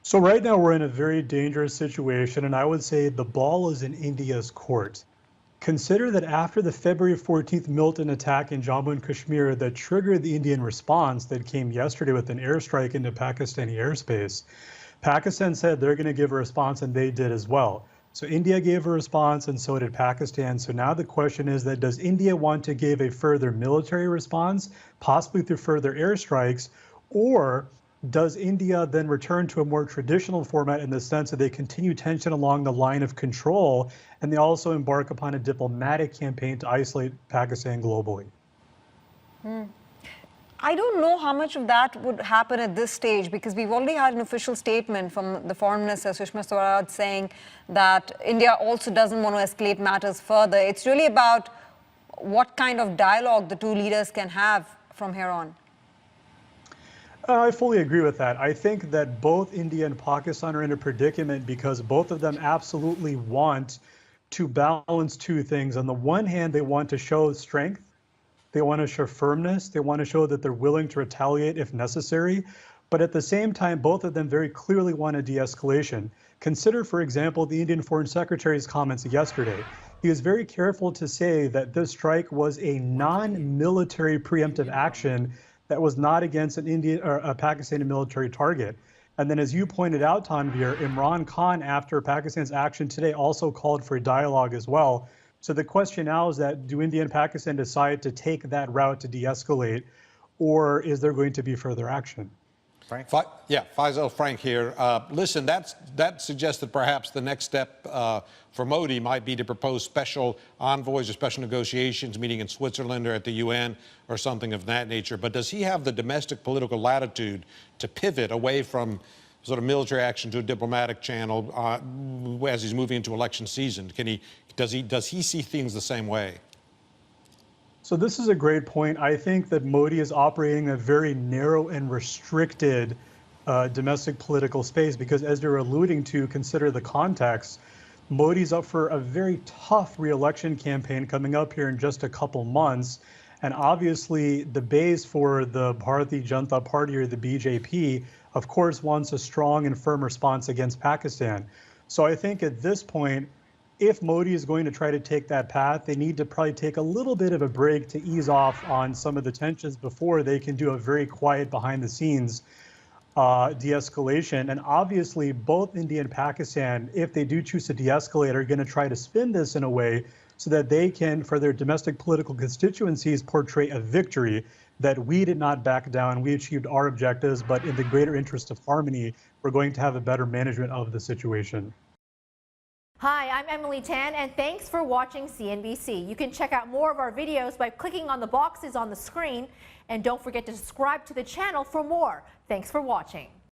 So right now we're in a very dangerous situation, and I would say the ball is in India's court. Consider that after the February 14th Milton attack in Jammu and Kashmir that triggered the Indian response that came yesterday with an airstrike into Pakistani airspace, Pakistan said they're going to give a response, and they did as well. So India gave a response, and so did Pakistan. So now the question is that does India want to give a further military response, possibly through further airstrikes, or does India then return to a more traditional format in the sense that they continue tension along the line of control, and they also embark upon a diplomatic campaign to isolate Pakistan globally? I don't know how much of that would happen at this stage, because we've already had an official statement from the Foreign Minister, Sushma Swaraj, saying that India also doesn't want to escalate matters further. It's really about what kind of dialogue the two leaders can have from here on. I fully agree with that. I think that both India and Pakistan are in a predicament because both of them absolutely want to balance two things. On the one hand, they want to show strength. They want to show firmness. They want to show that they're willing to retaliate if necessary. But at the same time, both of them very clearly want a de-escalation. Consider, for example, the Indian Foreign Secretary's comments yesterday. He was very careful to say that this strike was a non-military preemptive action that was not against an Indian or a Pakistani military target. And then, as you pointed out, Tanvir, Imran Khan, after Pakistan's action today, also called for a dialogue as well. So the question now is that do India and Pakistan decide to take that route to de-escalate, or is there going to be further action? Frank? Yeah, Faisel, Frank here. Listen, that suggests that perhaps the next step for Modi might be to propose special envoys or special negotiations meeting in Switzerland or at the UN or something of that nature. But does he have the domestic political latitude to pivot away from sort of military action to a diplomatic channel as he's moving into election season? Does he see things the same way? So this is a great point. I think that Modi is operating in a very narrow and restricted domestic political space because, as you're alluding to, consider the context. Modi's up for a very tough re-election campaign coming up here in just a couple months. And obviously, the base for the Bharatiya Janata Party, or the BJP, of course, wants a strong and firm response against Pakistan. So I think at this point, if Modi is going to try to take that path, they need to probably take a little bit of a break to ease off on some of the tensions before they can do a very quiet behind-the-scenes de-escalation. And obviously, both India and Pakistan, if they do choose to de-escalate, are going to try to spin this in a way so that they can, for their domestic political constituencies, portray a victory that we did not back down, we achieved our objectives, but in the greater interest of harmony, we're going to have a better management of the situation. Hi, I'm Emily Tan, and thanks for watching CNBC. You can check out more of our videos by clicking on the boxes on the screen, and don't forget to subscribe to the channel for more. Thanks for watching.